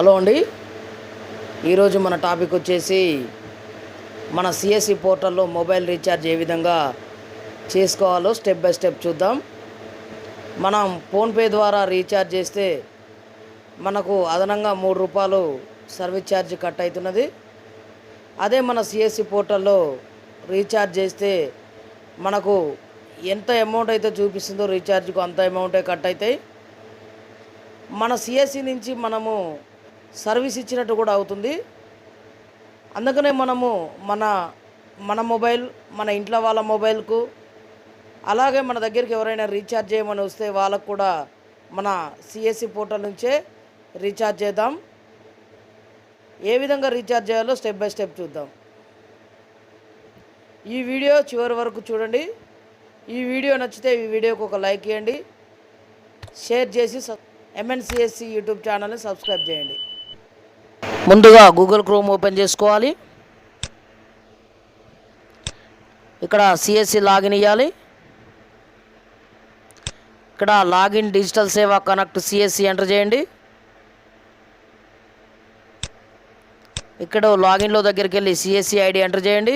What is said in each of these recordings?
Hello అండి, ఈరోజు మన టాపిక్ వచ్చేసి మన సిఎస్సి పోర్టల్లో మొబైల్ రీఛార్జ్ ఏ విధంగా చేసుకోవాలో స్టెప్ బై స్టెప్ చూద్దాం. మనం ఫోన్పే ద్వారా రీఛార్జ్ చేస్తే మనకు అదనంగా ₹3 సర్వీస్ ఛార్జ్ కట్ అవుతున్నది. అదే మన సిఎస్సి పోర్టల్లో రీఛార్జ్ చేస్తే మనకు ఎంత అమౌంట్ అయితే చూపిస్తుందో రీఛార్జ్కు అంత అమౌంటే కట్ అవుతాయి. మన సిఎస్సి నుంచి మనము సర్వీస్ ఇచ్చినట్టు కూడా అవుతుంది. అందుకనే మనము మన మొబైల్, మన ఇంట్లో వాళ్ళ మొబైల్కు, అలాగే మన దగ్గరికి ఎవరైనా రీఛార్జ్ చేయమని వస్తే వాళ్ళకు కూడా మన సిఎస్సి పోర్టల్ నుంచే రీఛార్జ్ చేద్దాం. ఏ విధంగా రీఛార్జ్ చేయాలో స్టెప్ బై స్టెప్ చూద్దాం. ఈ వీడియో చివరి వరకు చూడండి. ఈ వీడియో నచ్చితే ఈ వీడియోకి ఒక లైక్ ఇవ్వండి, షేర్ చేసి ఎంఎన్సిఎస్సి యూట్యూబ్ ఛానల్ని సబ్స్క్రైబ్ చేయండి. ముందుగా గూగుల్ క్రోమ్ ఓపెన్ చేసుకోవాలి. ఇక్కడ సిఎస్సి లాగిన్ ఇవ్వాలి. ఇక్కడ login digital Seva connect CSC enter చేయండి. ఇక్కడ లాగిన్లో దగ్గరికి వెళ్ళి సిఎస్సి ఐడి ఎంటర్ చేయండి.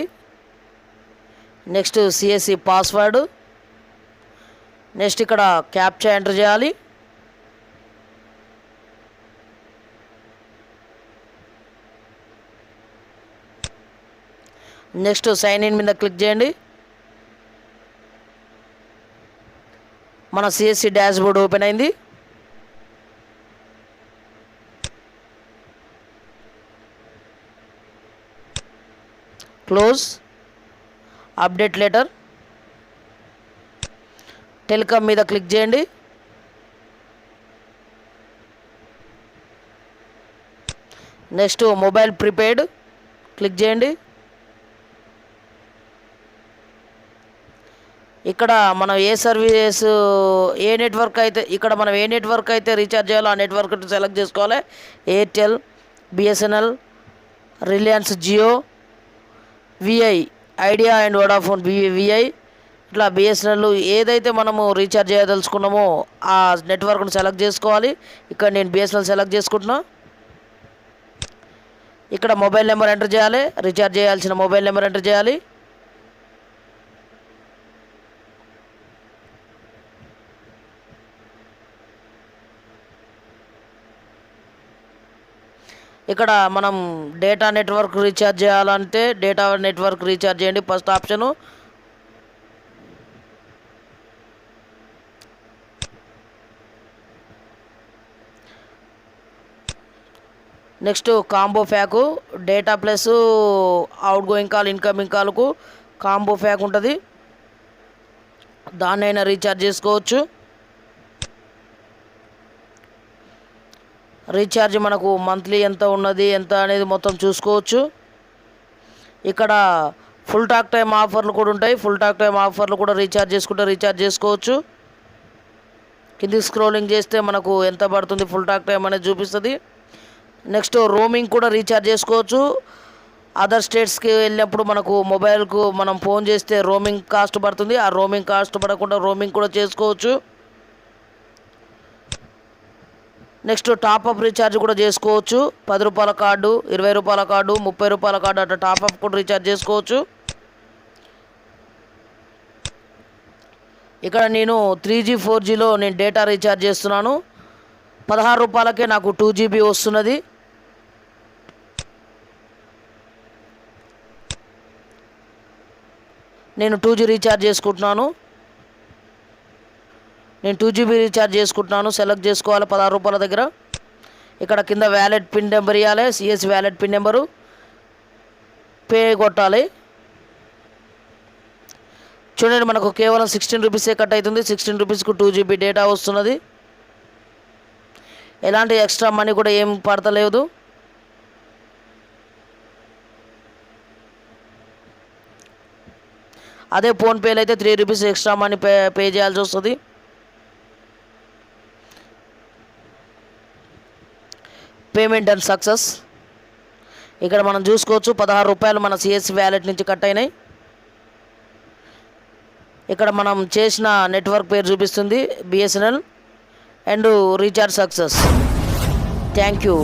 నెక్స్ట్ సిఎస్సి పాస్వర్డ్, నెక్స్ట్ ఇక్కడ క్యాప్చా ఎంటర్ చేయాలి. నెక్స్ట్ సైన్ ఇన్ మీద క్లిక్ చేయండి. మన సిఎస్సి డాష్ బోర్డ్ ఓపెన్ అయింది. క్లోజ్, అప్డేట్ లెటర్, టెలికామ్ మీద క్లిక్ చేయండి. నెక్స్ట్ మొబైల్ ప్రీపెయిడ్ క్లిక్ చేయండి. ఇక్కడ మనం ఏ సర్వీస్, ఏ నెట్వర్క్ అయితే రీఛార్జ్ చేయాలో ఆ నెట్వర్క్ సెలెక్ట్ చేసుకోవాలి. Airtel, BSNL, Reliance Jio, Vi, idea and Vodafone VI, ఇట్లా బిఎస్ఎన్ఎల్ ఏదైతే మనము రీఛార్జ్ చేయదలుచుకున్నామో ఆ నెట్వర్క్ను సెలెక్ట్ చేసుకోవాలి. ఇక్కడ నేను బిఎస్ఎన్ఎల్ సెలెక్ట్ చేసుకుంటున్నా. ఇక్కడ మొబైల్ నెంబర్ ఎంటర్ చేయాలి. రీఛార్జ్ చేయాల్సిన మొబైల్ నెంబర్ ఎంటర్ చేయాలి. ఇక్కడ మనం డేటా నెట్వర్క్ రీఛార్జ్ చేయాలంటే డేటా నెట్వర్క్ రీఛార్జ్ చేయండి, first option. Next combo pack, data plus outgoing call, incoming కాల్కు కాంబో ప్యాక్ ఉంటుంది. దాన్నైనా రీఛార్జ్ చేసుకోవచ్చు. రీఛార్జ్ మనకు మంత్లీ ఎంత ఉన్నది, ఎంత అనేది మొత్తం చూసుకోవచ్చు. ఇక్కడ ఫుల్ టాక్ టైం ఆఫర్లు కూడా ఉంటాయి. ఫుల్ టాక్ టైం ఆఫర్లు కూడా రీఛార్జ్ చేసుకోవచ్చు. కిందికి స్క్రోలింగ్ చేస్తే మనకు ఎంత పడుతుంది ఫుల్ టాక్ టైం అనేది చూపిస్తుంది. నెక్స్ట్ రోమింగ్ కూడా రీఛార్జ్ చేసుకోవచ్చు. అదర్ స్టేట్స్కి వెళ్ళినప్పుడు మనకు మొబైల్కు మనం ఫోన్ చేస్తే రోమింగ్ కాస్ట్ పడుతుంది. ఆ రోమింగ్ కాస్ట్ పడకుండా రోమింగ్ కూడా చేసుకోవచ్చు. నెక్స్ట్ టాప్అప్ రీఛార్జ్ కూడా చేసుకోవచ్చు. ₹10 కార్డు, ₹20 కార్డు, ₹30 కార్డు అట్లా టాప్అప్ కూడా రీఛార్జ్ చేసుకోవచ్చు. ఇక్కడ నేను 3G 4Gలో నేను డేటా రీఛార్జ్ చేస్తున్నాను. ₹16కే నాకు 2GB వస్తున్నది. నేను 2G రీఛార్జ్ చేసుకుంటున్నాను. నేను 2GB రీఛార్జ్ చేసుకుంటున్నాను. సెలెక్ట్ చేసుకోవాలి ₹16 దగ్గర. ఇక్కడ కింద వ్యాలెట్ పిన్ నెంబర్ ఇవ్వాలి. CSC wallet pin number, pay కొట్టాలి. చూడండి మనకు కేవలం ₹16 కట్ అవుతుంది. ₹16కు 2GB డేటా వస్తున్నది. ఎలాంటి ఎక్స్ట్రా మనీ కూడా ఏం పడతలేదు. అదే ఫోన్పేలో అయితే ₹3 ఎక్స్ట్రా మనీ పే చేయాల్సి వస్తుంది. Payment and success. ఇక్కడ మనం చూసుకోవచ్చు ₹16 మన సిఎస్సి వ్యాలెట్ నుంచి కట్ అయినాయి. ఇక్కడ మనం చేసిన నెట్వర్క్ పేరు చూపిస్తుంది BSNL and recharge success. Thank you.